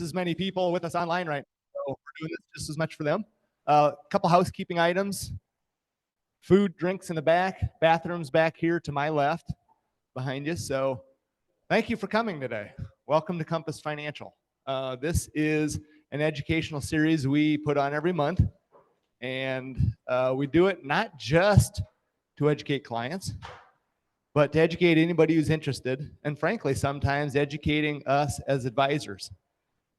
as many people with us online right now, so we're doing this just as much for them. A couple housekeeping items. Food, drinks in the back, bathrooms back here to my left, behind you. So thank you for coming today. Welcome to Compass Financial. This is an educational series we put on every month, and we do it not just to educate clients, but to educate anybody who's interested, and frankly, sometimes educating us as advisors.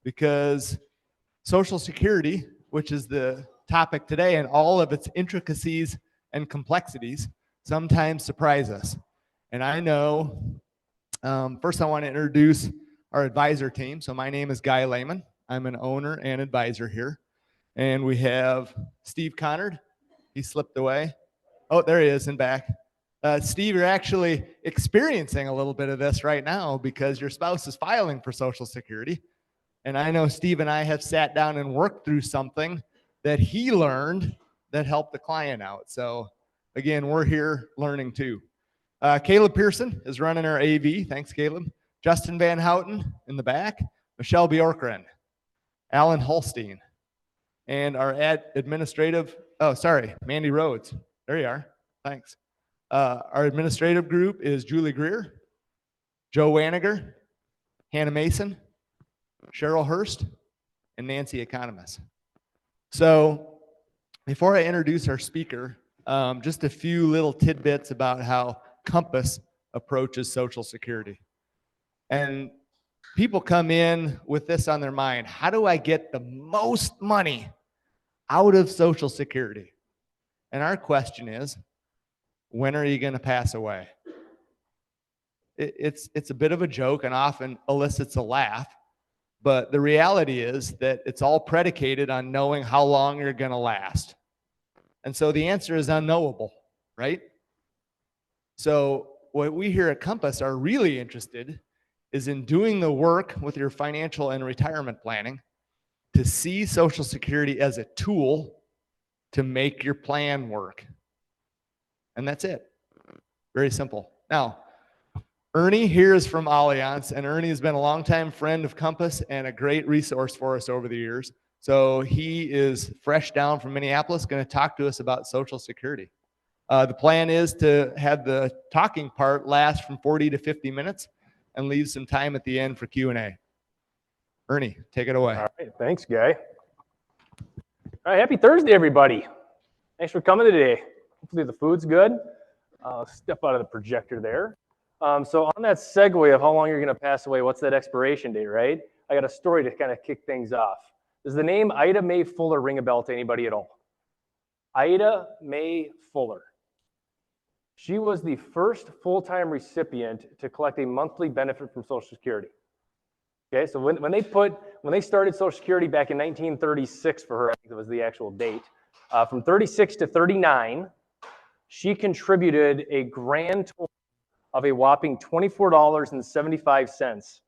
Because Social Security, which is the topic today, and all of its intricacies and complexities sometimes surprise us. And I know, first I want to introduce our advisor team. So my name is Guy Lehman. I'm an owner and advisor here. And we have Steve Connard. He slipped away. Oh, there he is in back. Steve, you're actually experiencing a little bit of this right now because your spouse is filing for Social Security. And I know Steve and I have sat down and worked through something that he learned that helped the client out. So again, we're here learning too. Caleb Pearson is running our AV. Thanks, Caleb. Justin Van Houten in the back. Michelle Bjorkren. Alan Holstein. And our administrative, Mandy Rhodes. There you are. Thanks. Our administrative group is Julie Greer, Joe Waniger, Hannah Mason, Cheryl Hurst, and Nancy Economist. So before I introduce our speaker, just a few little tidbits about how Compass approaches Social Security. And people come in with this on their mind: how do I get the most money out of Social Security? And our question is, when are you going to pass away? It's a bit of a joke and often elicits a laugh, but the reality is that it's all predicated on knowing how long you're going to last. And so the answer is unknowable, right? So what we here at Compass are really interested is in doing the work with your financial and retirement planning to see Social Security as a tool to make your plan work. And that's it. Very simple. Now, Ernie here is from Allianz, and Ernie has been a longtime friend of Compass and a great resource for us over the years. So he is fresh down from Minneapolis, going to talk to us about Social Security. The plan is to have the talking part last from 40 to 50 minutes and leave some time at the end for Q&A. Ernie, take it away. All right, thanks, Guy. All right, happy Thursday, everybody. Thanks for coming today. Hopefully the food's good. I'll step out of the projector there. So on that segue of how long you're going to pass away, what's that expiration date, right? I got a story to kind of kick things off. Does the name Ida Mae Fuller ring a bell to anybody at all? Ida Mae Fuller. She was the first full-time recipient to collect a monthly benefit from Social Security. Okay, so when they started Social Security back in 1936 for her, I think that was the actual date, from 36 to 39, she contributed a grand total of a whopping $24.75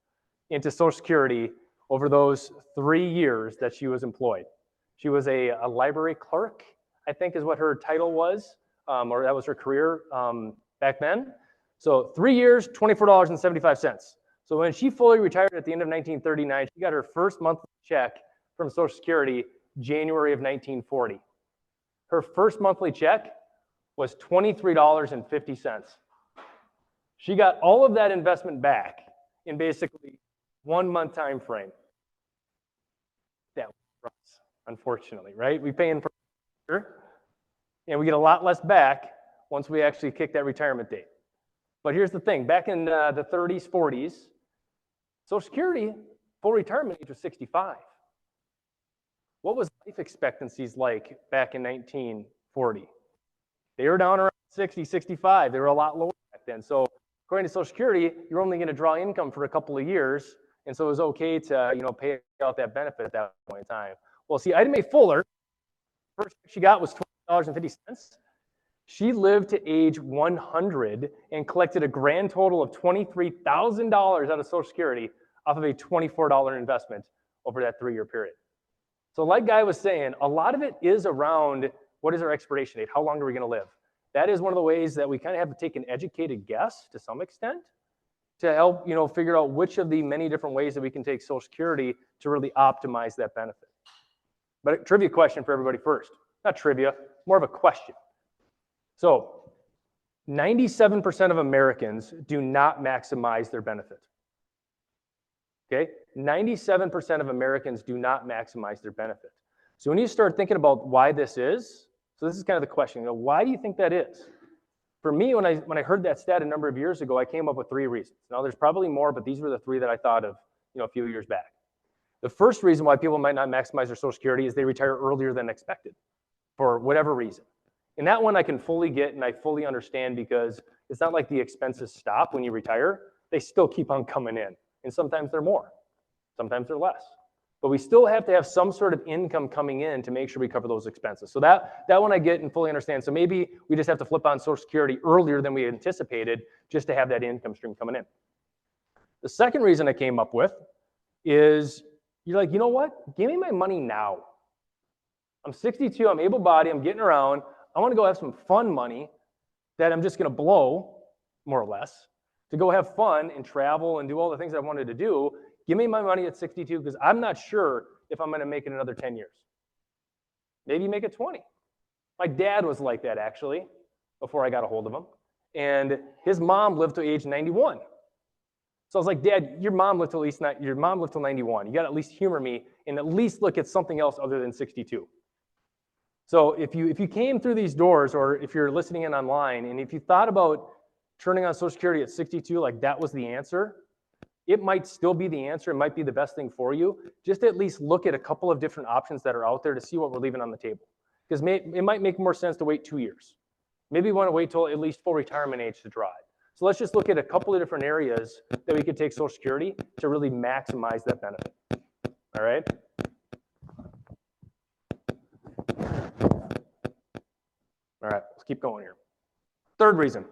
into Social Security over those 3 years that she was employed. She was a library clerk, I think is what her title was, or that was her career back then. So 3 years, $24.75. So when she fully retired at the end of 1939, she got her first monthly check from Social Security January of 1940. Her first monthly check was $23.50. She got all of that investment back in basically 1 month time frame. That was unfortunately, right? We pay in for and we get a lot less back once we actually kick that retirement date. But here's the thing, back in the 30s, 40s, Social Security full retirement age was 65. What was life expectancies like back in 1940? They were down around 60, 65. They were a lot lower back then. So according to Social Security, you're only going to draw income for a couple of years, and so it was okay to pay out that benefit at that point in time. Well, see, Ida Mae Fuller, first she got was $20.50. She lived to age 100 and collected a grand total of $23,000 out of Social Security off of a $24 investment over that 3-year period. So like Guy was saying, a lot of it is around what is our expiration date? How long are we going to live? That is one of the ways that we kind of have to take an educated guess to some extent. to help, figure out which of the many different ways that we can take Social Security to really optimize that benefit. But a trivia question for everybody first. Not trivia, more of a question. So 97% of Americans do not maximize their benefit. Okay? 97% of Americans do not maximize their benefit. So when you start thinking about why this is, so this is kind of the question, why do you think that is? For me, when I heard that stat a number of years ago, I came up with 3 reasons. Now there's probably more, but these were the 3 that I thought of, a few years back. The first reason why people might not maximize their Social Security is they retire earlier than expected for whatever reason. And that one I can fully get and I fully understand because it's not like the expenses stop when you retire. They still keep on coming in. And sometimes they're more, sometimes they're less. But we still have to have some sort of income coming in to make sure we cover those expenses. So that one I get and fully understand. So maybe we just have to flip on Social Security earlier than we anticipated just to have that income stream coming in. The second reason I came up with is you're like, you know what? Give me my money now. I'm 62, I'm able-bodied, I'm getting around. I want to go have some fun money that I'm just going to blow, more or less, to go have fun and travel and do all the things I wanted to do. Give me my money at 62 because I'm not sure if I'm going to make it another 10 years. Maybe make it 20. My dad was like that, actually, before I got a hold of him. And his mom lived to age 91. So I was like, Dad, your mom lived till 91. You got to at least humor me and at least look at something else other than 62. So if you came through these doors, or if you're listening in online, and if you thought about turning on Social Security at 62, like that was the answer, it might still be the answer. It might be the best thing for you. Just at least look at a couple of different options that are out there to see what we're leaving on the table. Because it might make more sense to wait 2 years. Maybe you want to wait till at least full retirement age to drive. So let's just look at a couple of different areas that we could take Social Security to really maximize that benefit. All right? All right, let's keep going here. Third reason.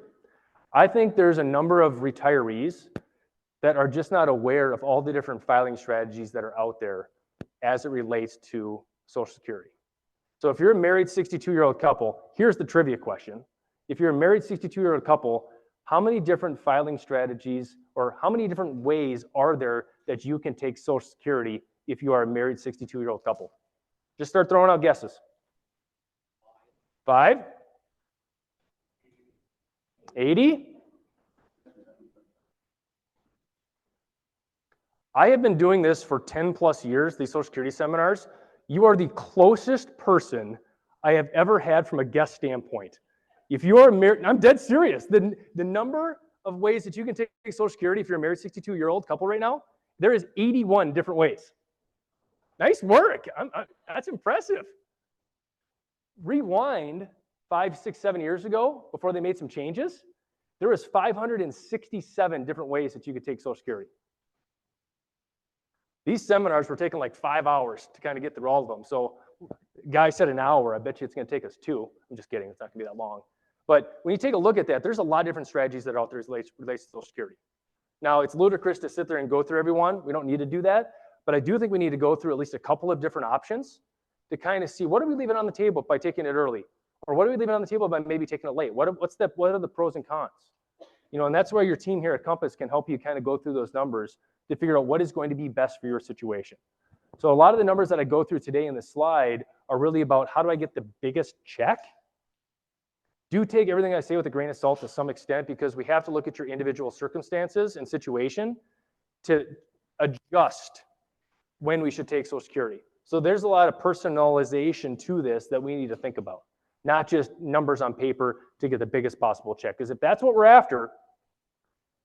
I think there's a number of retirees that are just not aware of all the different filing strategies that are out there as it relates to Social Security. So if you're a married 62-year-old couple, here's the trivia question. If you're a married 62-year-old couple, how many different filing strategies or how many different ways are there that you can take Social Security if you are a married 62-year-old couple? Just start throwing out guesses. 5? 80? I have been doing this for 10 plus years, these Social Security seminars. You are the closest person I have ever had from a guest standpoint. If you are married, I'm dead serious. The number of ways that you can take Social Security if you're a married 62-year-old couple right now, there is 81 different ways. Nice work. That's impressive. Rewind 5, 6, 7 years ago, before they made some changes, there was 567 different ways that you could take Social Security. These seminars were taking like 5 hours to kind of get through all of them. So guy said an hour. I bet you it's going to take us 2. I'm just kidding. It's not going to be that long. But when you take a look at that, there's a lot of different strategies that are out there related to Social Security. Now, it's ludicrous to sit there and go through everyone. We don't need to do that. But I do think we need to go through at least a couple of different options to kind of see what are we leaving on the table by taking it early? Or what are we leaving on the table by maybe taking it late? What are the pros and cons? And that's where your team here at Compass can help you kind of go through those numbers to figure out what is going to be best for your situation. So a lot of the numbers that I go through today in this slide are really about how do I get the biggest check? Do take everything I say with a grain of salt to some extent because we have to look at your individual circumstances and situation to adjust when we should take Social Security. So there's a lot of personalization to this that we need to think about, not just numbers on paper to get the biggest possible check. Because if that's what we're after,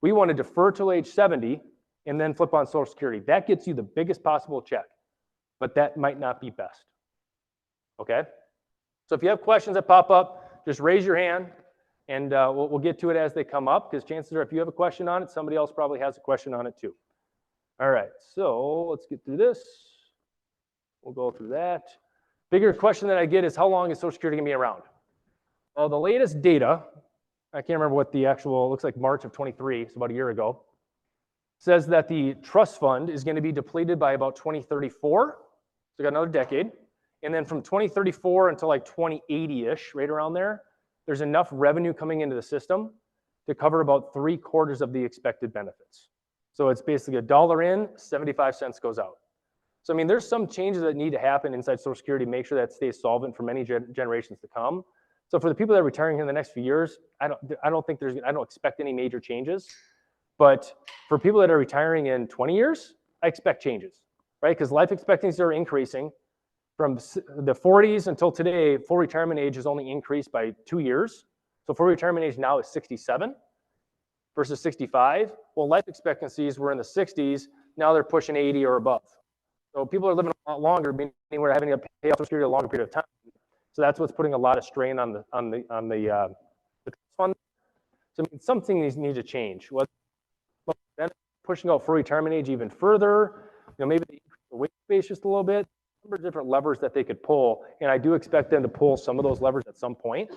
we want to defer till age 70 and then flip on Social Security. That gets you the biggest possible check, but that might not be best. Okay? So if you have questions that pop up, just raise your hand and we'll get to it as they come up because chances are if you have a question on it, somebody else probably has a question on it too. All right, so let's get through this. We'll go through that. Bigger question that I get is how long is Social Security going to be around? Well, the latest data, I can't remember what the actual, looks like March of 23, so about a year ago, says that the trust fund is going to be depleted by about 2034. So we got another decade. And then from 2034 until like 2080-ish, right around there, there's enough revenue coming into the system to cover about 3/4 of the expected benefits. So it's basically $1 in, 75 cents goes out. So I mean, there's some changes that need to happen inside Social Security to make sure that stays solvent for many generations to come. So for the people that are retiring in the next few years, I don't expect any major changes. But for people that are retiring in 20 years, I expect changes, right? Because life expectancies are increasing. From the 40s until today, full retirement age has only increased by 2 years. So full retirement age now is 67 versus 65. Well, life expectancies were in the 60s. Now they're pushing 80 or above. So people are living a lot longer, meaning we're having to pay off Social Security a longer period of time. So that's what's putting a lot of strain on the trust fund. So I mean, some things need to change. Pushing out full retirement age even further, maybe they increase the wage base just a little bit. Number of different levers that they could pull, and I do expect them to pull some of those levers at some point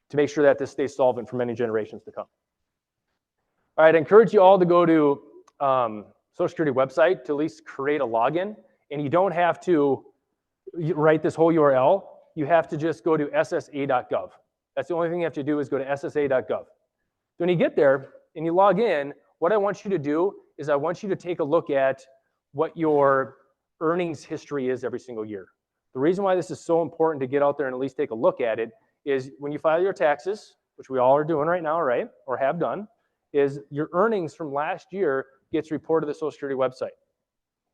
to make sure that this stays solvent for many generations to come. All right, I encourage you all to go to Social Security website to at least create a login, and you don't have to write this whole URL. You have to just go to ssa.gov. That's the only thing you have to do is go to ssa.gov. So when you get there and you log in, what I want you to do is I want you to take a look at what your earnings history is every single year. The reason why this is so important to get out there and at least take a look at it is when you file your taxes, which we all are doing right now, right, or have done, is your earnings from last year gets reported to the Social Security website.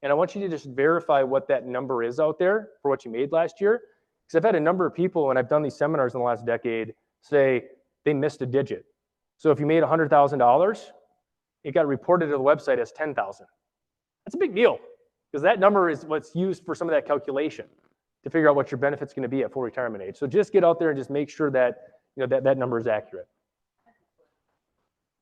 And I want you to just verify what that number is out there for what you made last year. Because I've had a number of people, when I've done these seminars in the last decade, say they missed a digit. So if you made $100,000, it got reported to the website as $10,000. That's a big deal. Because that number is what's used for some of that calculation to figure out what your benefit's going to be at full retirement age. So just get out there and just make sure that that number is accurate.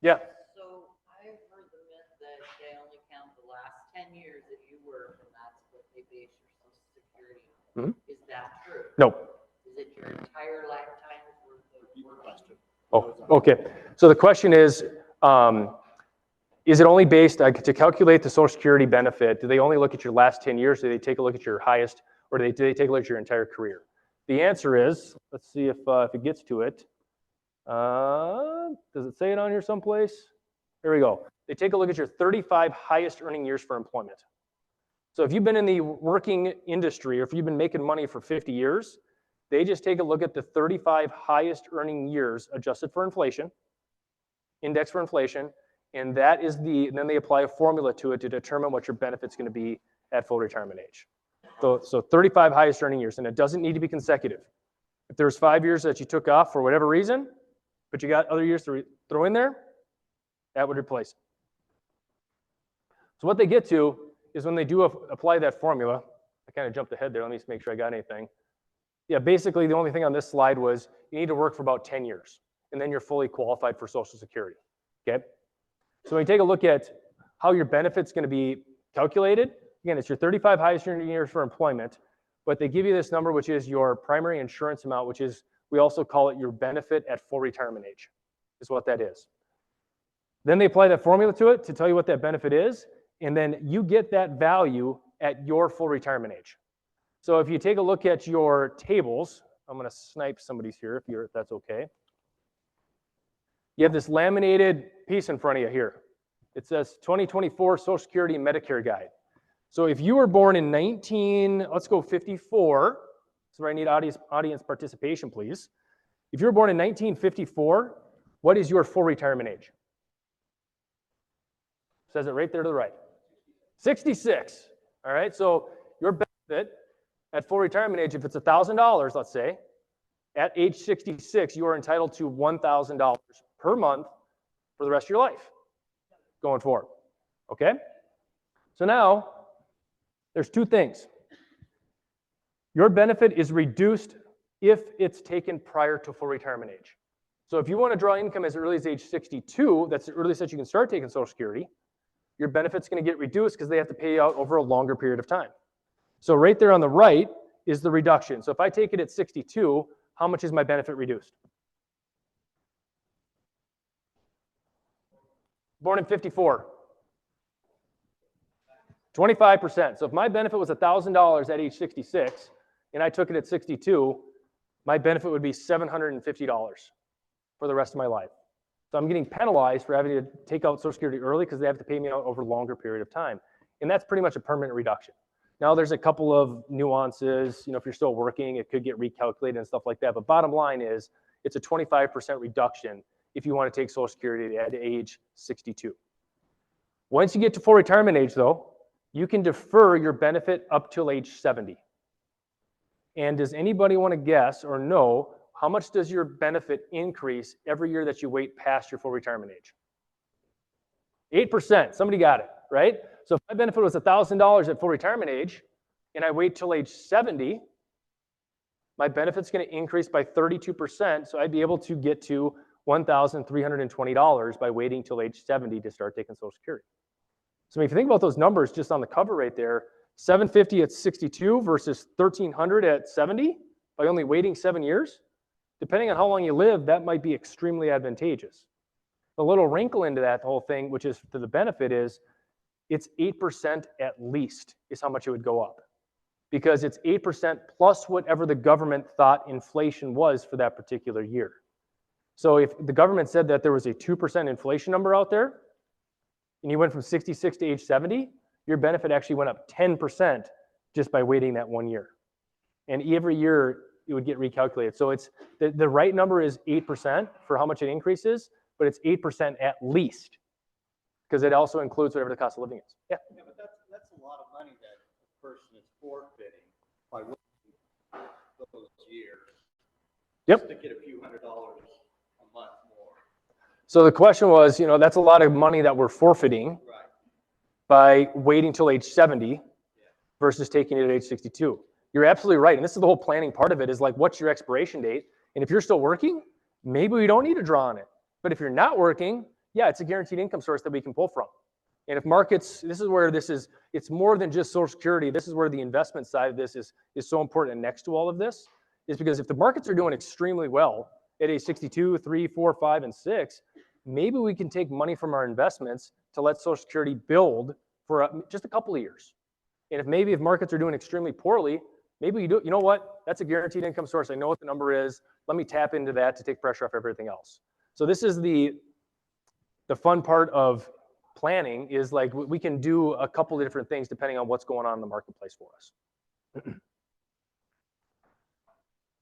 Yeah. So I've heard the myth that they only count the last 10 years that you work, and that's what they base your Social Security on. Is that true? No. Is it your entire lifetime worth of working? Oh, okay. So the question is it only based to calculate the Social Security benefit? Do they only look at your last 10 years? Do they take a look at your highest, or do they take a look at your entire career? The answer is, let's see if it gets to it. Does it say it on here someplace? Here we go. They take a look at your 35 highest earning years for employment. So if you've been in the working industry, or if you've been making money for 50 years, they just take a look at the 35 highest earning years adjusted for inflation, index for inflation, and then they apply a formula to it to determine what your benefit's going to be at full retirement age. So 35 highest earning years, and it doesn't need to be consecutive. If there's 5 years that you took off for whatever reason, but you got other years to throw in there, that would replace it. So what they get to is when they do apply that formula, I kind of jumped ahead there, let me just make sure I got anything. Yeah, basically the only thing on this slide was you need to work for about 10 years, and then you're fully qualified for Social Security, okay? So when you take a look at how your benefit's going to be calculated, again, it's your 35 highest earning years for employment, but they give you this number, which is your primary insurance amount, which is, we also call it your benefit at full retirement age, is what that is. Then they apply that formula to it to tell you what that benefit is, and then you get that value at your full retirement age. So if you take a look at your tables, I'm going to snipe somebody's here if that's okay. You have this laminated piece in front of you here. It says 2024 Social Security and Medicare Guide. So if you were born in 54, so I need audience participation, please. If you were born in 1954, what is your full retirement age? Says it right there to the right. 66. All right, so your benefit at full retirement age, if it's $1,000, let's say, at age 66, you are entitled to $1,000 per month for the rest of your life going forward, okay? So now, there's two things. Your benefit is reduced if it's taken prior to full retirement age. So if you want to draw income as early as age 62, that's the earliest that you can start taking Social Security, your benefit's going to get reduced because they have to pay out over a longer period of time. So right there on the right is the reduction. So if I take it at 62, how much is my benefit reduced? Born in 54. 25%. So if my benefit was $1,000 at age 66 and I took it at 62, my benefit would be $750 for the rest of my life. So I'm getting penalized for having to take out Social Security early because they have to pay me out over a longer period of time. And that's pretty much a permanent reduction. Now there's a couple of nuances. If you're still working, it could get recalculated and stuff like that. But bottom line is it's a 25% reduction if you want to take Social Security at age 62. Once you get to full retirement age though, you can defer your benefit up till age 70. And does anybody want to guess or know how much does your benefit increase every year that you wait past your full retirement age? 8%. Somebody got it, right? So if my benefit was $1,000 at full retirement age and I wait till age 70, my benefit's going to increase by 32%. So I'd be able to get to $1,320 by waiting till age 70 to start taking Social Security. So if you think about those numbers just on the cover right there, $750 at 62 versus $1,300 at 70 by only waiting 7 years, depending on how long you live, that might be extremely advantageous. The little wrinkle into that whole thing, which is to the benefit, is it's 8% at least is how much it would go up. Because it's 8% plus whatever the government thought inflation was for that particular year. So if the government said that there was a 2% inflation number out there, and you went from 66 to age 70, your benefit actually went up 10% just by waiting that 1 year. And every year it would get recalculated. So it's the right number is 8% for how much it increases, but it's 8% at least, because it also includes whatever the cost of living is. Yeah. Yeah, but that's a lot of money that a person is forfeiting by working those years. Yep. Just to get a few $100s a month more. So the question was, that's a lot of money that we're forfeiting Right. by waiting till age 70 versus taking it at age 62. You're absolutely right. And this is the whole planning part of it, is like, what's your expiration date? And if you're still working, maybe we don't need to draw on it. But if you're not working, yeah, it's a guaranteed income source that we can pull from. And if markets, this is where it's more than just Social Security. This is where the investment side of this is so important. And next to all of this is because if the markets are doing extremely well at age 62, 3, 4, 5, and 6, maybe we can take money from our investments to let Social Security build for just a couple of years. And if markets are doing extremely poorly, maybe you know what? That's a guaranteed income source. I know what the number is. Let me tap into that to take pressure off everything else. So this is the fun part of planning, is like we can do a couple of different things depending on what's going on in the marketplace for us.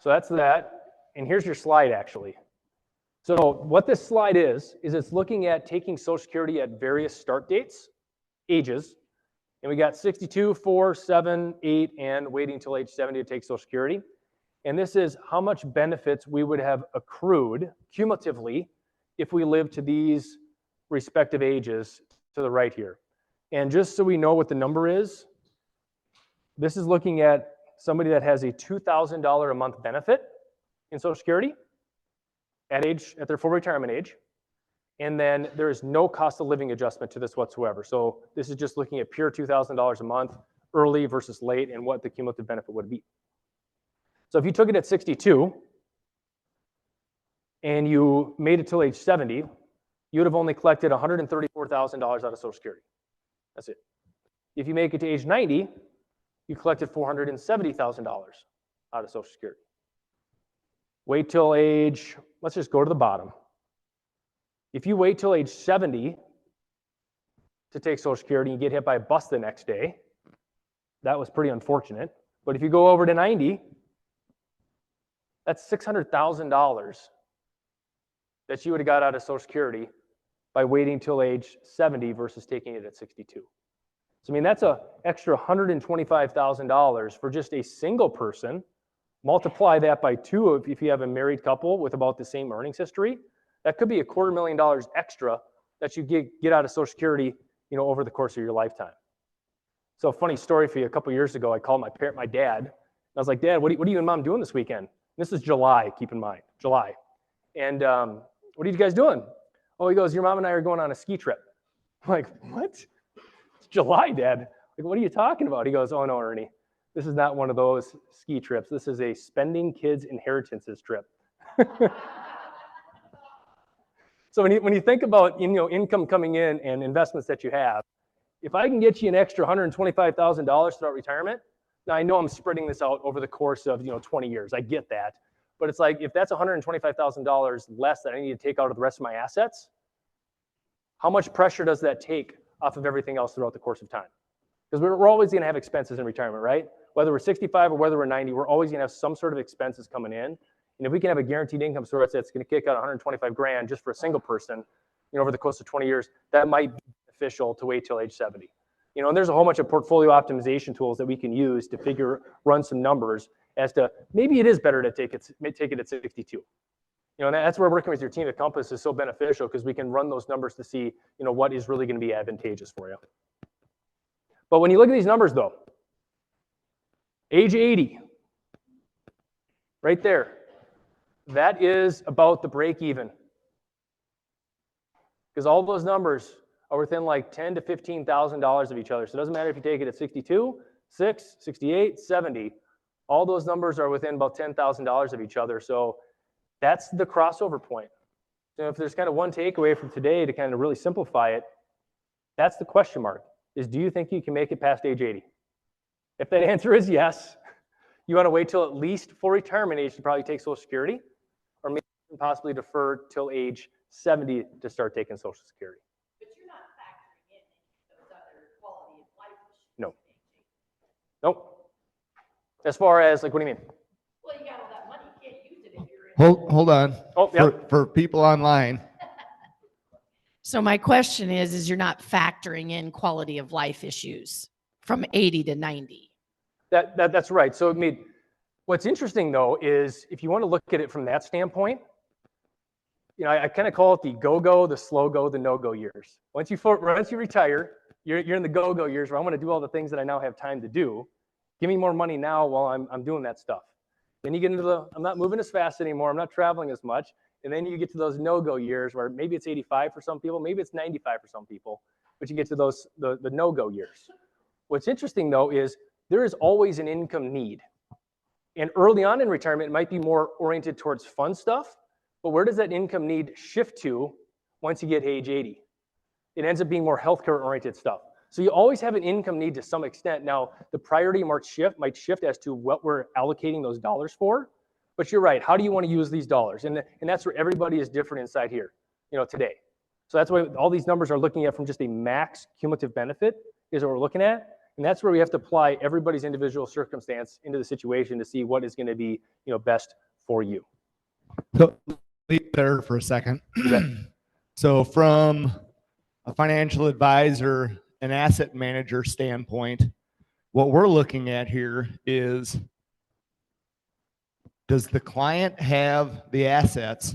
So that's that. And here's your slide, actually. So what this slide is it's looking at taking Social Security at various start dates, ages, and we got 62, 4, 7, 8, and waiting until age 70 to take Social Security. And this is how much benefits we would have accrued cumulatively if we lived to these respective ages to the right here. And just so we know what the number is, this is looking at somebody that has a $2,000 a month benefit in Social Security at their full retirement age. And then there is no cost of living adjustment to this whatsoever. So this is just looking at pure $2,000 a month, early versus late, and what the cumulative benefit would be. So if you took it at 62 and you made it till age 70, you would have only collected $134,000 out of Social Security. That's it. If you make it to age 90, you collected $470,000 out of Social Security. Wait till age, let's just go to the bottom. If you wait till age 70 to take Social Security and you get hit by a bus the next day, that was pretty unfortunate. But if you go over to 90, that's $600,000 that you would have got out of Social Security by waiting till age 70 versus taking it at 62. So I mean, that's an extra $125,000 for just a single person. Multiply that by 2 if you have a married couple with about the same earnings history. That could be $250,000 extra that you get out of Social Security, over the course of your lifetime. So a funny story for you. A couple years ago, I called my dad. I was like, Dad, what are you and Mom doing this weekend? This is July, keep in mind, July. And what are you guys doing? Oh, he goes, your mom and I are going on a ski trip. I'm like, what? It's July, Dad. Like, what are you talking about? He goes, oh no, Ernie, this is not one of those ski trips. This is a spending kids' inheritances trip. So when you think about income coming in and investments that you have, if I can get you an extra $125,000 throughout retirement, now I know I'm spreading this out over the course of 20 years. I get that, But it's like, if that's $125,000 less that I need to take out of the rest of my assets, how much pressure does that take off of everything else throughout the course of time? Because we're always going to have expenses in retirement, right? Whether we're 65 or whether we're 90, we're always going to have some sort of expenses coming in. And if we can have a guaranteed income source that's going to kick out 125 grand just for a single person, over the course of 20 years, that might be beneficial to wait till age 70. And there's a whole bunch of portfolio optimization tools that we can use to run some numbers as to maybe it is better to take it at 62. And that's where working with your team at Compass is so beneficial, because we can run those numbers to see, what is really going to be advantageous for you. But when you look at these numbers though, age 80, right there, that is about the break even. Because all those numbers are within like $10,000 to $15,000 of each other. So it doesn't matter if you take it at 62, 6, 68, 70. All those numbers are within about $10,000 of each other. So that's the crossover point. So if there's kind of one takeaway from today to kind of really simplify it, that's the question mark, is do you think you can make it past age 80? If that answer is yes, you want to wait till at least full retirement age to probably take Social Security, or maybe possibly defer till age 70 to start taking Social Security. But you're not factoring in those other quality of life issues. No. Nope. As far as, like, what do you mean? Well, you got all that money, you can't use it if you're in. Hold on. Oh, yep. For people online, So my question is you're not factoring in quality of life issues from 80 to 90. That's right. So, I mean, what's interesting though is if you want to look at it from that standpoint, I kind of call it the go-go, the slow-go, the no-go years. Once you retire, you're in the go-go years where I want to do all the things that I now have time to do. Give me more money now while I'm doing that stuff. Then you get into I'm not moving as fast anymore, I'm not traveling as much. And then you get to those no-go years where maybe it's 85 for some people, maybe it's 95 for some people, but you get to those the no-go years. What's interesting though is there is always an income need. And early on in retirement, it might be more oriented towards fun stuff, but where does that income need shift to once you get age 80? It ends up being more healthcare oriented stuff. So you always have an income need to some extent. Now, the priority might shift as to what we're allocating those dollars for, but you're right. How do you want to use these dollars? And that's where everybody is different inside here, today. So that's why all these numbers are looking at from just a max cumulative benefit is what we're looking at. And that's where we have to apply everybody's individual circumstance into the situation to see what is going to be, best for you. so leave there for a second. So from a financial advisor, an asset manager standpoint, what we're looking at here is, does the client have the assets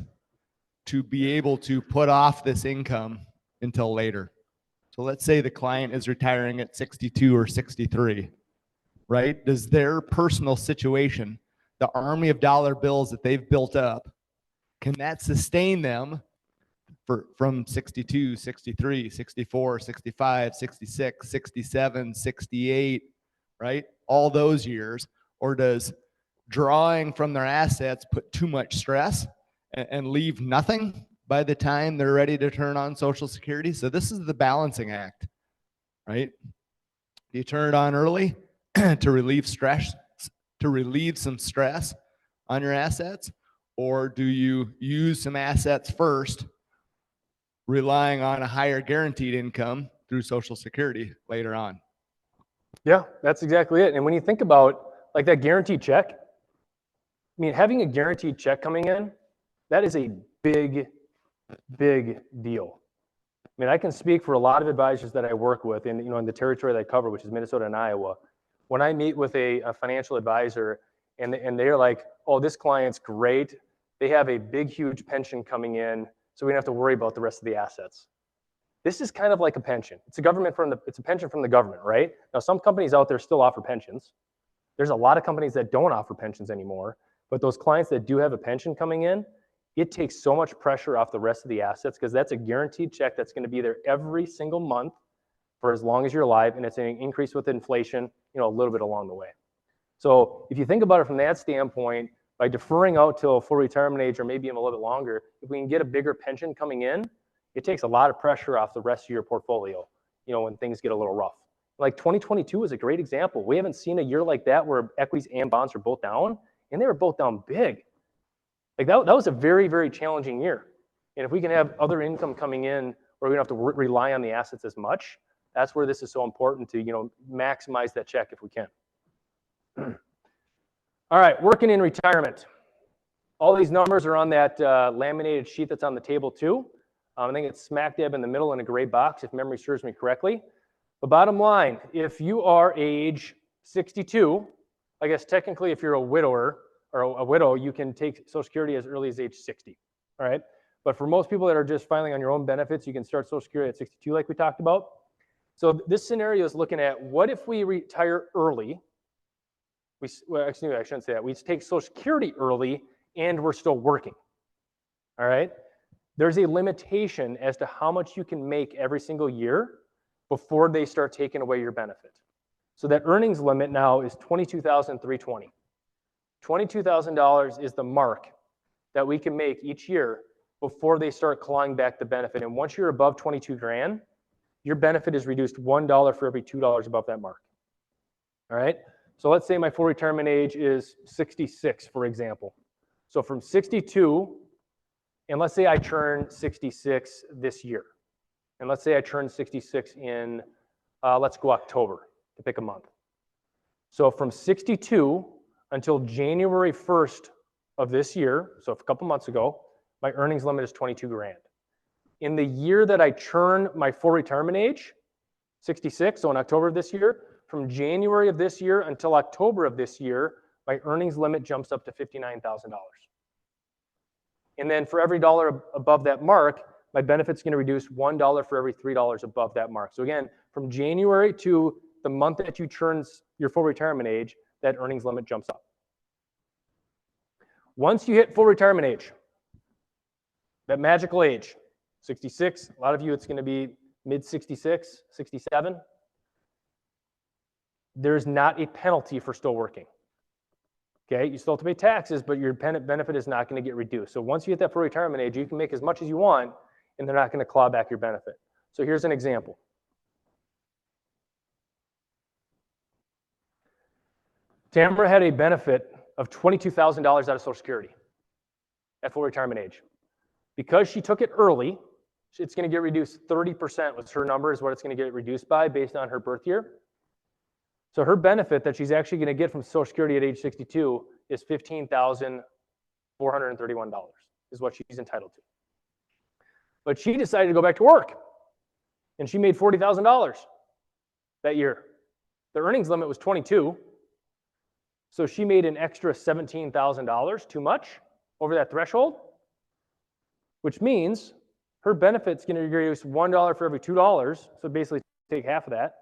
to be able to put off this income until later? So let's say the client is retiring at 62 or 63, right? Does their personal situation, the army of dollar bills that they've built up, can that sustain them from 62, 63, 64, 65, 66, 67, 68, right? All those years? Or does drawing from their assets put too much stress and leave nothing by the time they're ready to turn on Social Security? So this is the balancing act, right? Do you turn it on early to relieve some stress on your assets? Or do you use some assets first, relying on a higher guaranteed income through Social Security later on? Yeah, that's exactly it. And when you think about like that guaranteed check, I mean, having a guaranteed check coming in, that is a big, big deal. I mean, I can speak for a lot of advisors that I work with in the territory that I cover, which is Minnesota and Iowa. When I meet with a financial advisor and they're like, oh, this client's great. They have a big, huge pension coming in, so we don't have to worry about the rest of the assets. This is kind of like a pension. It's a pension from the government, right? Now, some companies out there still offer pensions. There's a lot of companies that don't offer pensions anymore, but those clients that do have a pension coming in, it takes so much pressure off the rest of the assets because that's a guaranteed check that's going to be there every single month for as long as you're alive, and it's an increase with inflation, a little bit along the way. So if you think about it from that standpoint, by deferring out till full retirement age or maybe even a little bit longer, if we can get a bigger pension coming in, it takes a lot of pressure off the rest of your portfolio, when things get a little rough. Like 2022 is a great example. We haven't seen a year like that where equities and bonds are both down, and they were both down big. Like that was a very, very challenging year. And if we can have other income coming in where we don't have to rely on the assets as much, that's where this is so important to, maximize that check if we can. All right, working in retirement. All these numbers are on that laminated sheet that's on the table too. I think it's smack dab in the middle in a gray box, if memory serves me correctly. The bottom line, if you are age 62, I guess technically if you're a widower or a widow, you can take Social Security as early as age 60, all right? But for most people that are just filing on your own benefits, you can start Social Security at 62 like we talked about. So this scenario is looking at what if we retire early? Actually, I shouldn't say that. We take Social Security early and we're still working, all right? There's a limitation as to how much you can make every single year before they start taking away your benefit. So that earnings limit now is $22,320. $22,000 is the mark that we can make each year before they start clawing back the benefit. And once you're above 22 grand, your benefit is reduced $1 for every $2 above that mark. All right? So let's say my full retirement age is 66, for example. So from 62, and let's say I turn 66 this year. And let's say I turn 66 in, let's go October to pick a month. So from 62 until January 1st of this year, so a couple months ago, my earnings limit is 22 grand. In the year that I turn my full retirement age, 66, so in October of this year, from January of this year until October of this year, my earnings limit jumps up to $59,000. And then for every dollar above that mark, my benefit's going to reduce $1 for every $3 above that mark. So again, from January to the month that you turn your full retirement age, that earnings limit jumps up. Once you hit full retirement age, that magical age, 66, a lot of you it's going to be mid 66, 67. There's not a penalty for still working. Okay, you still have to pay taxes, but your benefit is not going to get reduced. So once you hit that full retirement age, you can make as much as you want, and they're not going to claw back your benefit. So here's an example. Tamara had a benefit of $22,000 out of Social Security at full retirement age. Because she took it early, it's going to get reduced 30%, was her number, is what it's going to get reduced by based on her birth year. So her benefit that she's actually going to get from Social Security at age 62 is $15,431 is what she's entitled to. But she decided to go back to work, and she made $40,000 that year. The earnings limit was 22, so she made an extra $17,000 too much over that threshold, which means her benefit's going to reduce $1 for every $2, so basically take half of that.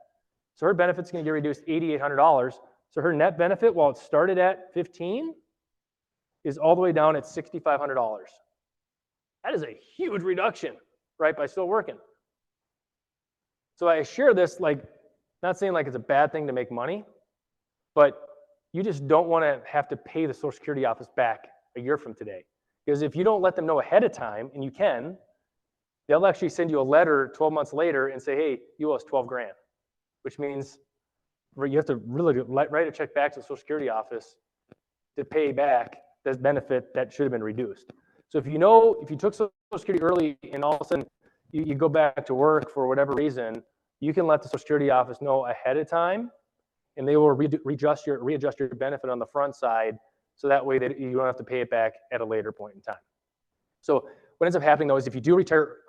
So her benefit's going to get reduced $8,800. So her net benefit, while it started at $15,000, is all the way down at $6,500. That is a huge reduction, right, by still working. So I share this, not saying like it's a bad thing to make money, but you just don't want to have to pay the Social Security office back a year from today. Because if you don't let them know ahead of time, and you can, they'll actually send you a letter 12 months later and say, hey, you owe us 12 grand. Which means you have to really write a check back to the Social Security office to pay back this benefit that should have been reduced. So if you took Social Security early and all of a sudden you go back to work for whatever reason, you can let the Social Security office know ahead of time, and they will readjust your benefit on the front side, so that way that you don't have to pay it back at a later point in time. So what ends up happening though is if you do retire,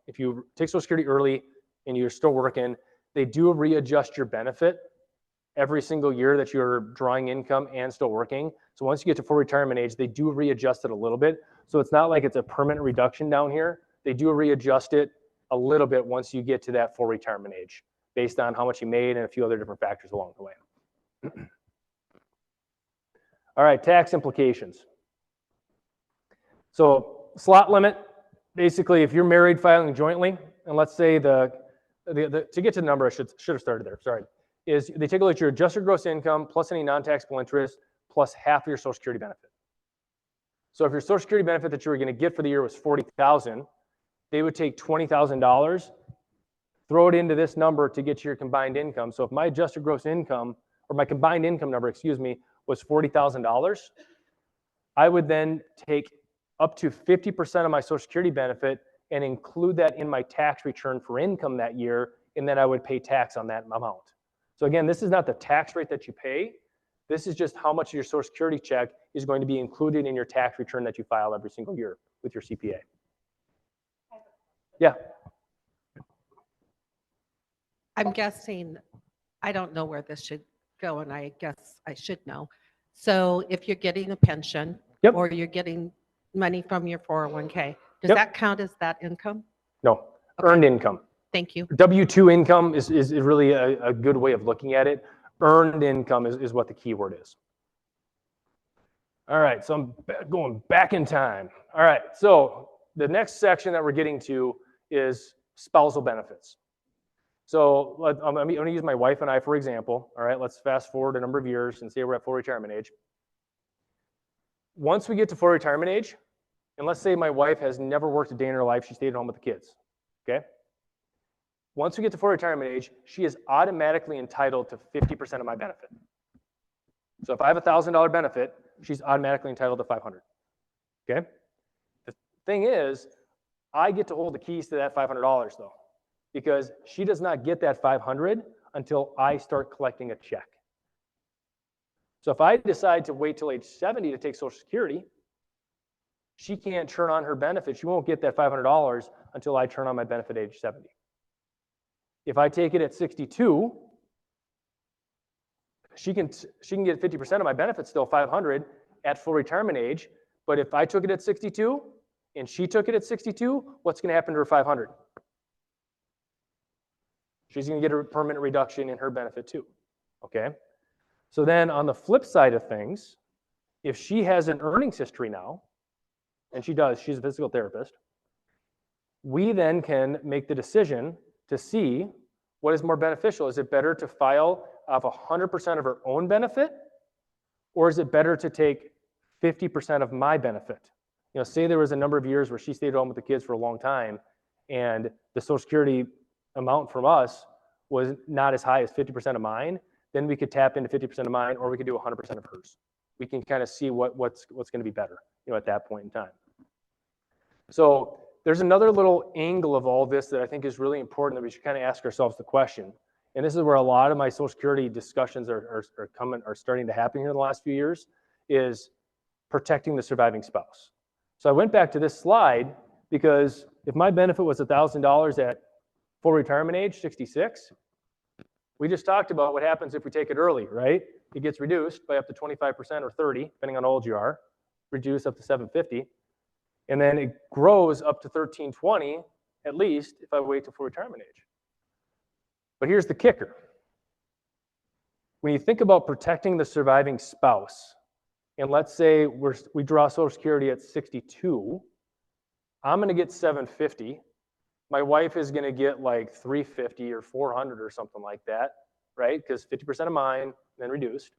if you take Social Security early and you're still working, they do readjust your benefit every single year that you're drawing income and still working. So once you get to full retirement age, they do readjust it a little bit. So it's not like it's a permanent reduction down here. They do readjust it a little bit once you get to that full retirement age, based on how much you made and a few other different factors along the way. All right, tax implications. So slot limit, basically if you're married filing jointly, and let's say to get to the number, I should have started there, sorry, is they take a look at your adjusted gross income plus any non-taxable interest plus half of your Social Security benefit. So if your Social Security benefit that you were going to get for the year was $40,000, they would take $20,000, throw it into this number to get your combined income. So if my adjusted gross income, or my combined income number, was $40,000, I would then take up to 50% of my Social Security benefit and include that in my tax return for income that year, and then I would pay tax on that amount. So again, this is not the tax rate that you pay. This is just how much of your Social Security check is going to be included in your tax return that you file every single year with your CPA. Yeah. I'm guessing, I don't know where this should go, and I guess I should know. So if you're getting a pension Yep. or you're getting money from your 401k, does Yep. that count as that income? No, earned income. Thank you. W-2 income is really a good way of looking at it. Earned income is what the key word is. All right, so I'm going back in time. All right, so the next section that we're getting to is spousal benefits. So I'm going to use my wife and I for example. All right, let's fast forward a number of years and say we're at full retirement age. Once we get to full retirement age, and let's say my wife has never worked a day in her life, she stayed at home with the kids, okay? Once we get to full retirement age, she is automatically entitled to 50% of my benefit. So if I have a $1,000 benefit, she's automatically entitled to $500, okay? The thing is, I get to hold the keys to that $500 though, because she does not get that $500 until I start collecting a check. So if I decide to wait till age 70 to take Social Security, she can't turn on her benefit. She won't get that $500 until I turn on my benefit at age 70. If I take it at 62, she can get 50% of my benefit, still $500 at full retirement age. But if I took it at 62 and she took it at 62, what's going to happen to her $500? She's going to get a permanent reduction in her benefit too. Okay. So then on the flip side of things, if she has an earnings history now, and she does, she's a physical therapist, we then can make the decision to see what is more beneficial. Is it better to file off 100% of her own benefit, or is it better to take 50% of my benefit? You know, say there was a number of years where she stayed at home with the kids for a long time, and the Social Security amount from us was not as high as 50% of mine, then we could tap into 50% of mine, or we could do 100% of hers. We can kind of see what's going to be better, you know, at that point in time. So there's another little angle of all this that I think is really important that we should kind of ask ourselves the question. And this is where a lot of my Social Security discussions are starting to happen here in the last few years, is protecting the surviving spouse. So I went back to this slide because if my benefit was $1,000 at full retirement age, 66, we just talked about what happens if we take it early, right? It gets reduced by up to 25% or 30, depending on how old you are, reduced up to $750. And then it grows up to $1,320 at least if I wait till full retirement age. But here's the kicker. When you think about protecting the surviving spouse, and let's say we draw Social Security at 62, I'm going to get $750. My wife is going to get like $350 or $400 or something like that, right? Because 50% of mine, then reduced.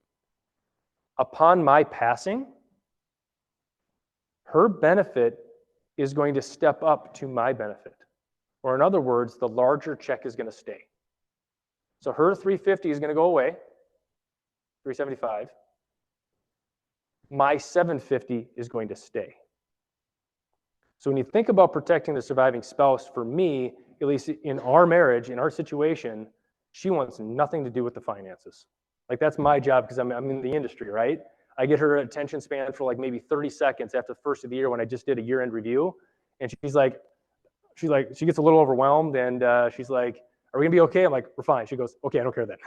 Upon my passing, her benefit is going to step up to my benefit. Or in other words, the larger check is going to stay. So her $350 is going to go away, $375. My $750 is going to stay. So when you think about protecting the surviving spouse, for me, at least in our marriage, in our situation, she wants nothing to do with the finances. Like that's my job because I'm in the industry, right? I get her attention span for like maybe 30 seconds after the first of the year when I just did a year-end review. And she gets a little overwhelmed and she's like, are we gonna be okay? I'm like, we're fine. She goes, okay, I don't care then.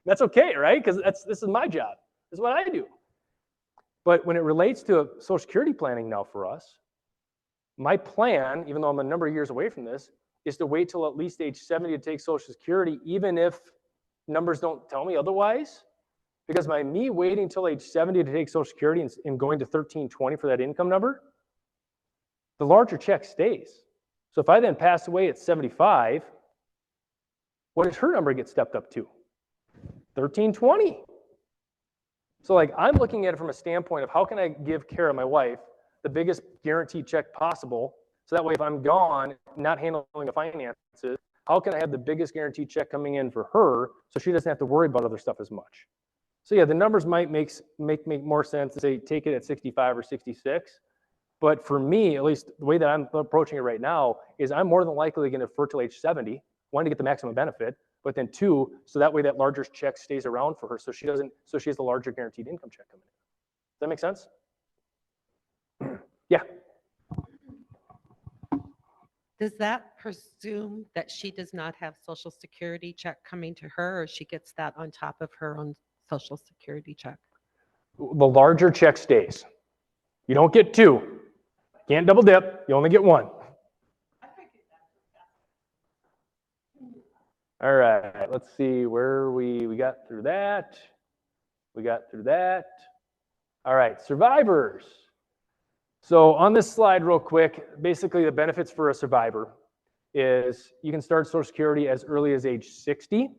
That's okay, right? Because this is my job. This is what I do. But when it relates to Social Security planning now for us, my plan, even though I'm a number of years away from this, is to wait till at least age 70 to take Social Security, even if numbers don't tell me otherwise. Because by me waiting till age 70 to take Social Security and going to $1,320 for that income number, the larger check stays. So if I then pass away at 75, what does her number get stepped up to? $1,320. So like I'm looking at it from a standpoint of how can I give care of my wife the biggest guaranteed check possible, so that way if I'm gone, not handling the finances, how can I have the biggest guaranteed check coming in for her so she doesn't have to worry about other stuff as much? So yeah, the numbers might make more sense to say take it at 65 or 66, But for me, at least the way that I'm approaching it right now, is I'm more than likely going to defer till age 70, one, to get the maximum benefit, but then two, so that way that larger check stays around for her, so she has the larger guaranteed income check coming in. Does that make sense? Yeah. Does that presume that she does not have Social Security check coming to her, or she gets that on top of her own Social Security check? The larger check stays. You don't get two. Can't double dip. You only get one. All right, let's see where we got through that. We got through that. All right, survivors. So on this slide real quick, basically the benefits for a survivor is you can start Social Security as early as age 60.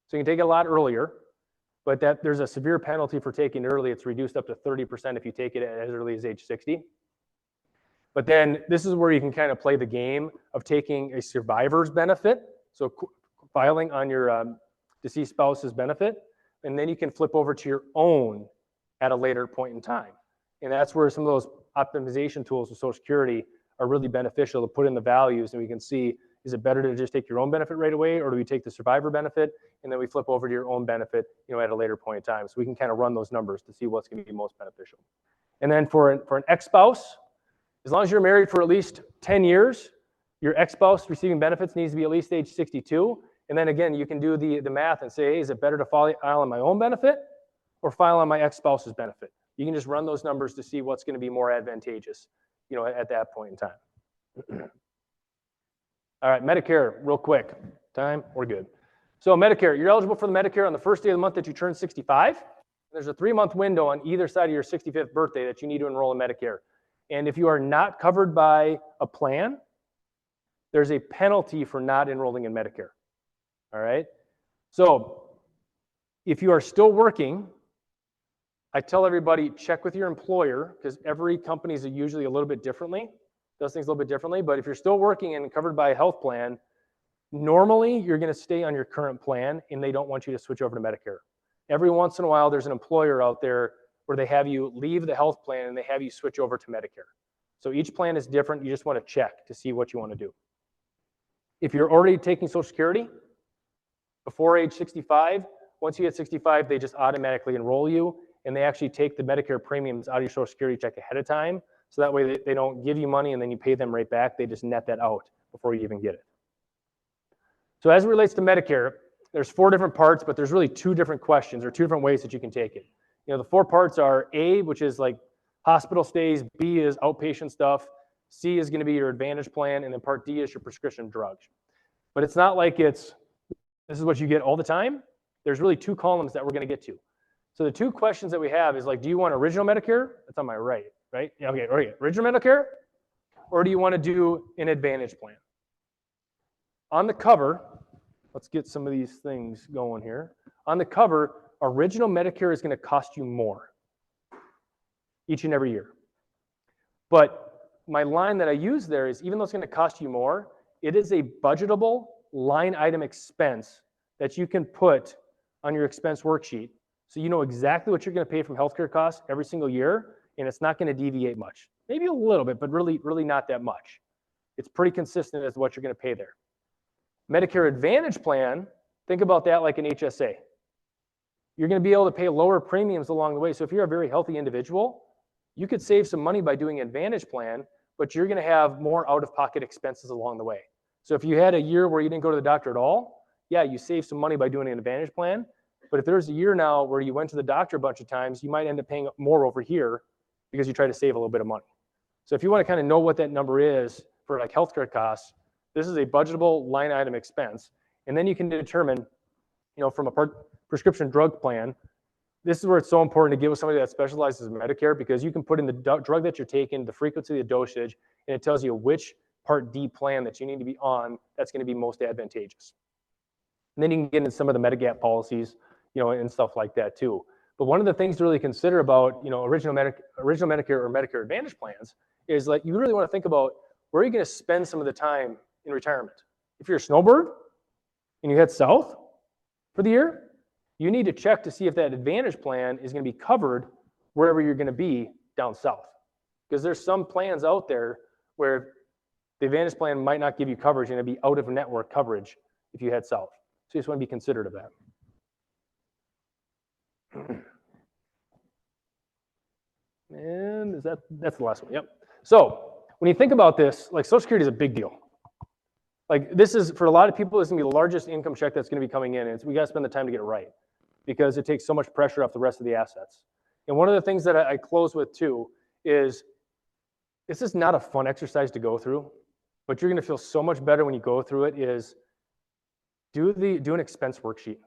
So you can take it a lot earlier, but there's a severe penalty for taking it early. It's reduced up to 30% if you take it as early as age 60. But then this is where you can kind of play the game of taking a survivor's benefit. So filing on your deceased spouse's benefit, and then you can flip over to your own at a later point in time. And that's where some of those optimization tools with Social Security are really beneficial to put in the values, and we can see, is it better to just take your own benefit right away, or do we take the survivor benefit and then we flip over to your own benefit, at a later point in time? So we can kind of run those numbers to see what's going to be most beneficial. And then for an ex-spouse, as long as you're married for at least 10 years, your ex-spouse receiving benefits needs to be at least age 62. And then again, you can do the math and say, hey, is it better to file on my own benefit or file on my ex-spouse's benefit? You can just run those numbers to see what's going to be more advantageous, at that point in time. All right, Medicare, real quick. Time, we're good. So Medicare, you're eligible for the Medicare on the first day of the month that you turn 65. There's a 3-month window on either side of your 65th birthday that you need to enroll in Medicare. And if you are not covered by a plan, there's a penalty for not enrolling in Medicare. All right? So if you are still working, I tell everybody, check with your employer, because every company is usually a little bit differently, does things a little bit differently. But if you're still working and covered by a health plan, normally you're going to stay on your current plan and they don't want you to switch over to Medicare. Every once in a while, there's an employer out there where they have you leave the health plan and they have you switch over to Medicare. So each plan is different. You just want to check to see what you want to do. If you're already taking Social Security before age 65, once you hit 65, they just automatically enroll you, and they actually take the Medicare premiums out of your Social Security check ahead of time. So that way they don't give you money and then you pay them right back. They just net that out before you even get it. So as it relates to Medicare, there's 4 different parts, but there's really 2 different questions or 2 different ways that you can take it. The 4 parts are A, which is like hospital stays, B is outpatient stuff, C is going to be your Advantage plan, and then part D is your prescription drugs. But it's not like this is what you get all the time. There's really 2 columns that we're going to get to. So the 2 questions that we have is like, do you want original Medicare? That's on my right? Yeah, okay, original Medicare? Or do you want to do an Advantage plan? On the cover, let's get some of these things going here. On the cover, original Medicare is going to cost you more each and every year. But my line that I use there is, even though it's going to cost you more, it is a budgetable line item expense that you can put on your expense worksheet. So you know exactly what you're going to pay from healthcare costs every single year, and it's not going to deviate much. Maybe a little bit, but really not that much. It's pretty consistent as to what you're going to pay there. Medicare Advantage plan, think about that like an HSA. You're going to be able to pay lower premiums along the way. So if you're a very healthy individual, you could save some money by doing an Advantage plan, but you're going to have more out-of-pocket expenses along the way. So if you had a year where you didn't go to the doctor at all, yeah, you save some money by doing an Advantage plan. But if there's a year now where you went to the doctor a bunch of times, you might end up paying more over here because you try to save a little bit of money. So if you want to kind of know what that number is for like healthcare costs, this is a budgetable line item expense. And then you can determine, from a prescription drug plan, this is where it's so important to get with somebody that specializes in Medicare, because you can put in the drug that you're taking, the frequency, the dosage, and it tells you which Part D plan that you need to be on that's going to be most advantageous. And then you can get into some of the Medigap policies, and stuff like that too. But one of the things to really consider about, original Medicare or Medicare Advantage plans is like, you really want to think about where are you going to spend some of the time in retirement. If you're a snowbird and you head south for the year, you need to check to see if that Advantage plan is going to be covered wherever you're going to be down south. Because there's some plans out there where the Advantage plan might not give you coverage and it'd be out of network coverage if you head south. So you just want to be considerate of that. And that's the last one, yep. So when you think about this, like Social Security is a big deal. Like this is, for a lot of people, this is gonna be the largest income check that's gonna be coming in, and we gotta spend the time to get it right because it takes so much pressure off the rest of the assets. And one of the things that I close with too is this is not a fun exercise to go through, but you're gonna feel so much better when you go through it is do an expense worksheet.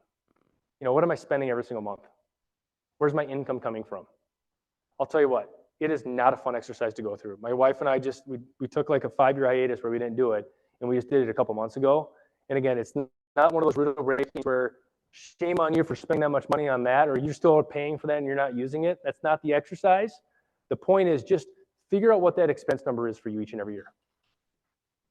You know, what am I spending every single month? Where's my income coming from? I'll tell you what, it is not a fun exercise to go through. My wife and I we took like a 5-year hiatus where we didn't do it, and we just did it a couple months ago. And again, it's not one of those riddle breakings where shame on you for spending that much money on that, or you're still paying for that and you're not using it. That's not the exercise. The point is just figure out what that expense number is for you each and every year.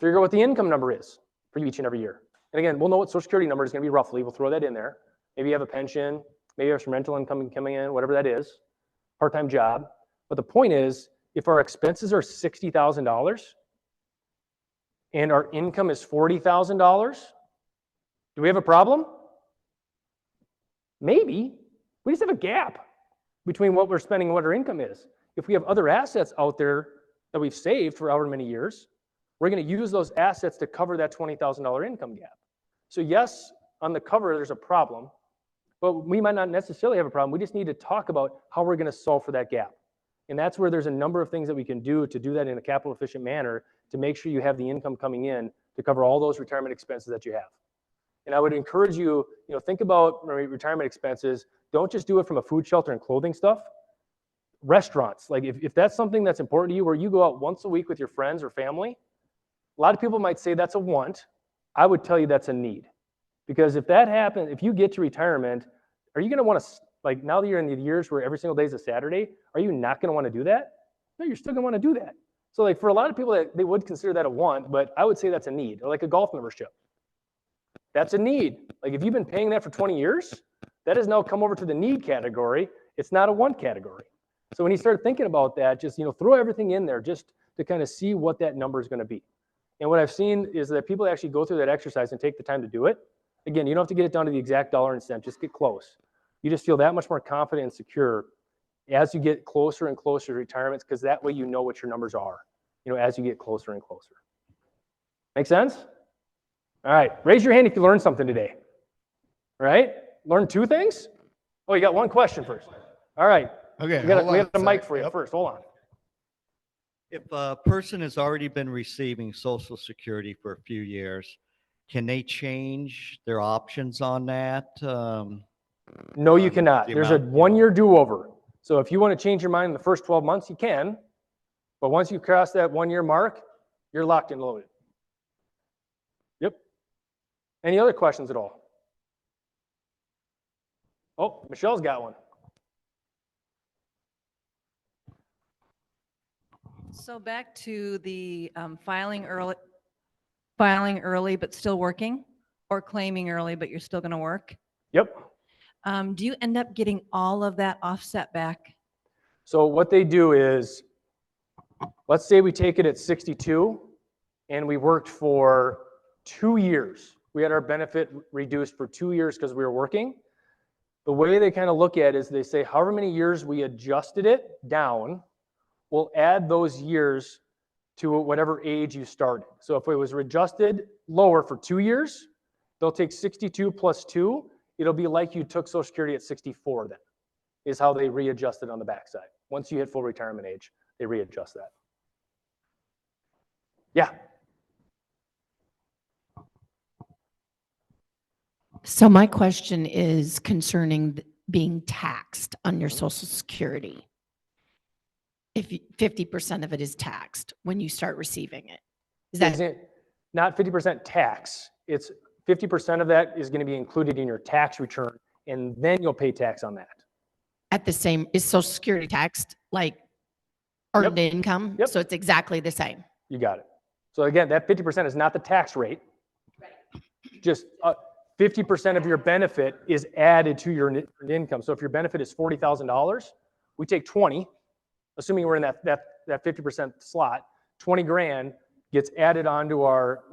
Figure out what the income number is for you each and every year. And again, we'll know what Social Security number is going to be roughly. We'll throw that in there. Maybe you have a pension, maybe you have some rental income coming in, whatever that is, part-time job. But the point is, if our expenses are $60,000 and our income is $40,000, do we have a problem? Maybe. We just have a gap between what we're spending and what our income is. If we have other assets out there that we've saved for however many years, we're going to use those assets to cover that $20,000 income gap. So yes, on the cover, there's a problem, but we might not necessarily have a problem. We just need to talk about how we're going to solve for that gap. And that's where there's a number of things that we can do to do that in a capital efficient manner to make sure you have the income coming in to cover all those retirement expenses that you have. And I would encourage you, think about retirement expenses. Don't just do it from a food, shelter, and clothing stuff. Restaurants, like if that's something that's important to you, where you go out once a week with your friends or family, a lot of people might say that's a want. I would tell you that's a need. Because if that happens, if you get to retirement, are you going to want to, like now that you're in the years where every single day is a Saturday, are you not going to want to do that? No, you're still going to want to do that. So like for a lot of people, they would consider that a want, but I would say that's a need, or like a golf membership. That's a need. Like if you've been paying that for 20 years, that has now come over to the need category. It's not a want category. So when you start thinking about that, just throw everything in there just to kind of see what that number is going to be. And what I've seen is that people actually go through that exercise and take the time to do it. Again, you don't have to get it down to the exact dollar and cent, just get close. You just feel that much more confident and secure as you get closer and closer to retirement, because that way you know what your numbers are, as you get closer and closer. Make sense? All right, raise your hand if you learned something today. All right, learn 2 things? Oh, you got 1 question first. All right, Okay. we got a mic for you first, hold on. If a person has already been receiving Social Security for a few years, can they change their options on that? No, you cannot. the There's a amount, 1-year do-over. So if you want to change your mind in the first 12 months, you can. But once you cross that 1-year mark, you're locked and loaded. Yep. Any other questions at all? Oh, Michelle's got one. So back to the filing early but still working, or claiming early but you're still going to work. Yep. Do you end up getting all of that offset back? So what they do is, let's say we take it at 62 and we worked for 2 years. We had our benefit reduced for 2 years because we were working. The way they kind of look at it is they say however many years we adjusted it down, we'll add those years to whatever age you started. So if it was adjusted lower for 2 years, they'll take 62 plus 2. It'll be like you took Social Security at 64 then, is how they readjust it on the backside. Once you hit full retirement age, they readjust that. Yeah. So my question is concerning being taxed on your Social Security. If 50% of it is taxed when you start receiving it, is that Not 50% tax. It's 50% of that is going to be included in your tax return, and then you'll pay tax on that. at the same, is Social Security taxed like earned income? Yep. So it's exactly the same. You got it. So again, that 50% is not the tax rate. Just 50% of your benefit is added to your income. So if your benefit is $40,000, we take 20 assuming we're in that 50% slot, 20 grand gets added onto our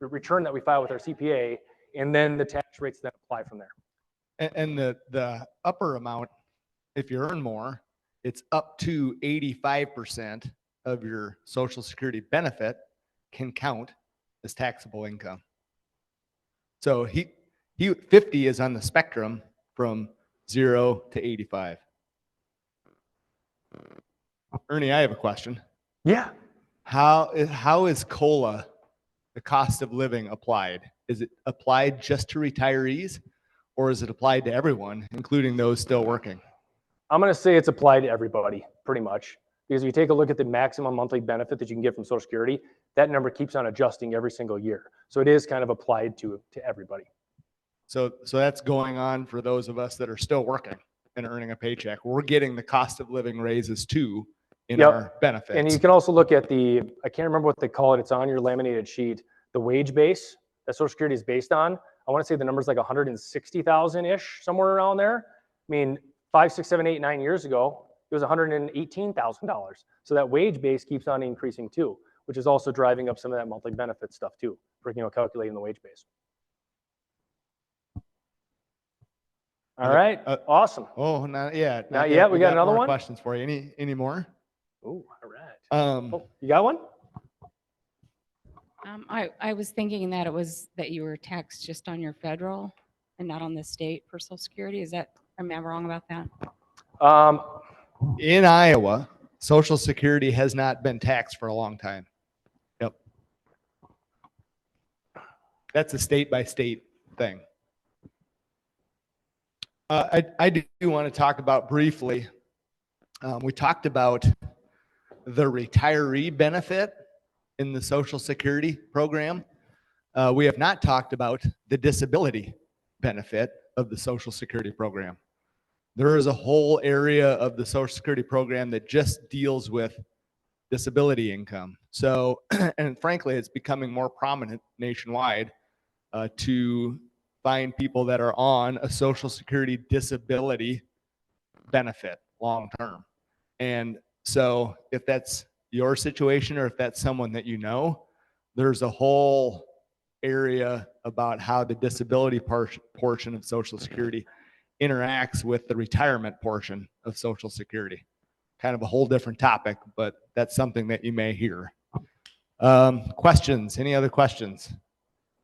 return that we file with our CPA, and then the tax rates then apply from there. And the upper amount, if you earn more, it's up to 85% of your Social Security benefit can count as taxable income. So he 50 is on the spectrum from 0 to 85. Ernie, I have a question. Yeah. How is COLA, the cost of living, applied? Is it applied just to retirees, or is it applied to everyone, including those still working? I'm going to say it's applied to everybody, pretty much. Because if you take a look at the maximum monthly benefit that you can get from Social Security, that number keeps on adjusting every single year. So it is kind of applied to everybody. So that's going on for those of us that are still working and earning a paycheck. We're getting the cost of living raises too in Yep. our benefits. And you can also look at I can't remember what they call it. It's on your laminated sheet. The wage base that Social Security is based on. I want to say the number's like 160,000-ish, somewhere around there. I mean, 5, 6, 7, 8, 9 years ago, it was $118,000. So that wage base keeps on increasing too, which is also driving up some of that monthly benefit stuff too, for calculating the wage base. All right, awesome. Oh, not yet. Not yet. We got another more one? questions for you. Any more? Oh, all right. Oh, You got one? I was thinking that that you were taxed just on your federal and not on the state for Social Security. Am I wrong about that? in Iowa, Social Security has not been taxed for a long time. Yep. That's a state by state thing. I do want to talk about briefly, we talked about the retiree benefit in the Social Security program. We have not talked about the disability benefit of the Social Security program. There is a whole area of the Social Security program that just deals with disability income. So, and frankly, it's becoming more prominent nationwide to find people that are on a Social Security disability benefit long term. And so if that's your situation or if that's someone that you know, there's a whole area about how the disability portion of Social Security interacts with the retirement portion of Social Security. Kind of a whole different topic, but that's something that you may hear. Questions? Any other questions?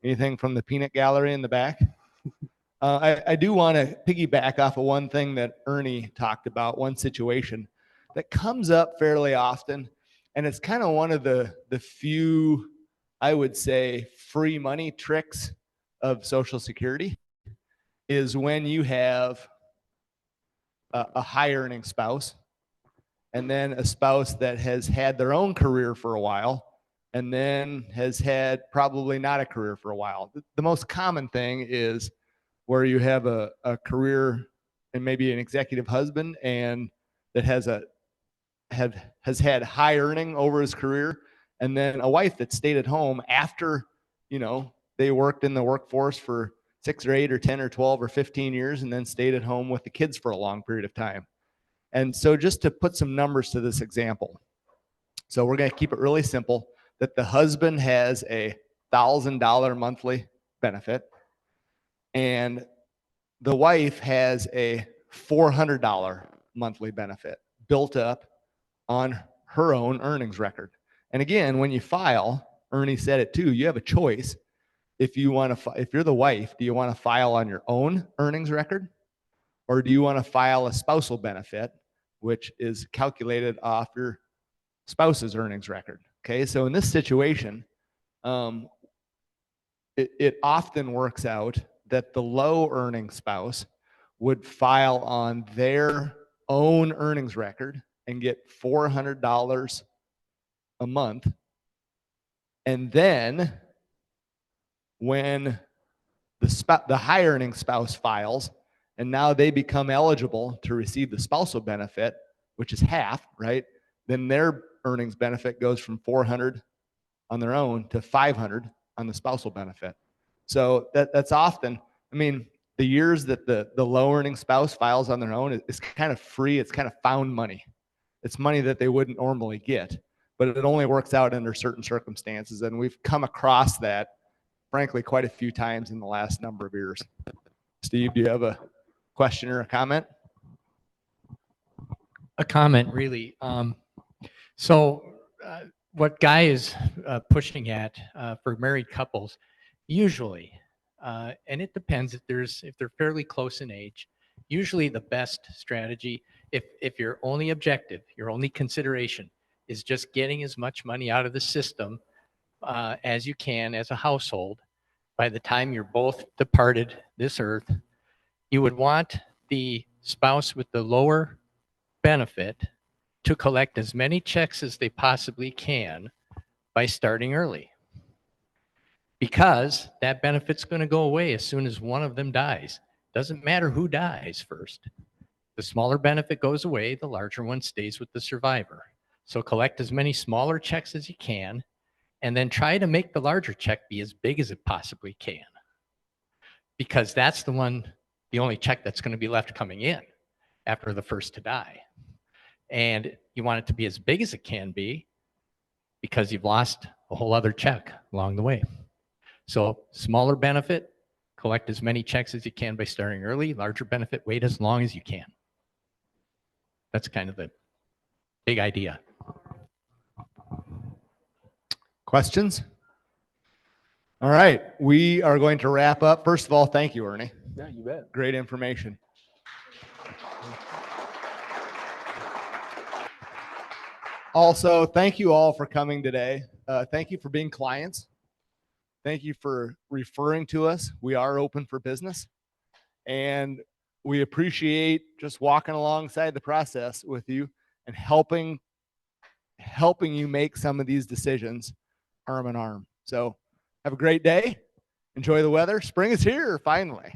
Anything from the peanut gallery in the back? I do want to piggyback off of one thing that Ernie talked about, one situation that comes up fairly often, and it's kind of one of the few, I would say, free money tricks of Social Security, is when you have a high earning spouse and then a spouse that has had their own career for a while and then has had probably not a career for a while. The most common thing is where you have a career and maybe an executive husband and that has had high earning over his career, and then a wife that stayed at home after, they worked in the workforce for 6 or 8 or 10 or 12 or 15 years and then stayed at home with the kids for a long period of time. And so just to put some numbers to this example, so we're going to keep it really simple, that the husband has a $1,000 monthly benefit and the wife has a $400 monthly benefit built up on her own earnings record. And again, when you file, Ernie said it too, you have a choice. If you're the wife, do you want to file on your own earnings record, or do you want to file a spousal benefit, which is calculated off your spouse's earnings record? Okay, so in this situation, it often works out that the low earning spouse would file on their own earnings record and get $400 a month. And then when the high earning spouse files and now they become eligible to receive the spousal benefit, which is half, right? Then their earnings benefit goes from $400 on their own to $500 on the spousal benefit. So that's often, the years that the low earning spouse files on their own is kind of free. It's kind of found money. It's money that they wouldn't normally get, but it only works out under certain circumstances. And we've come across that, frankly, quite a few times in the last number of years. Steve, do you have a question or a comment? A comment, really. So what Guy is pushing at for married couples, usually, and it depends if they're fairly close in age, usually the best strategy, if your only objective, your only consideration is just getting as much money out of the system as you can as a household, by the time you're both departed this earth, you would want the spouse with the lower benefit to collect as many checks as they possibly can by starting early. Because that benefit's going to go away as soon as one of them dies. Doesn't matter who dies first. The smaller benefit goes away, the larger one stays with the survivor. So collect as many smaller checks as you can, and then try to make the larger check be as big as it possibly can. Because that's the only check that's going to be left coming in after the first to die. And you want it to be as big as it can be because you've lost a whole other check along the way. So smaller benefit, collect as many checks as you can by starting early. Larger benefit, wait as long as you can. That's kind of the big idea. Questions? All right, we are going to wrap up. First of all, thank you, Ernie. Yeah, you bet. Great information. Also, thank you all for coming today. Thank you for being clients. Thank you for referring to us. We are open for business, and we appreciate just walking alongside the process with you and helping you make some of these decisions arm in arm. So have a great day. Enjoy the weather. Spring is here finally.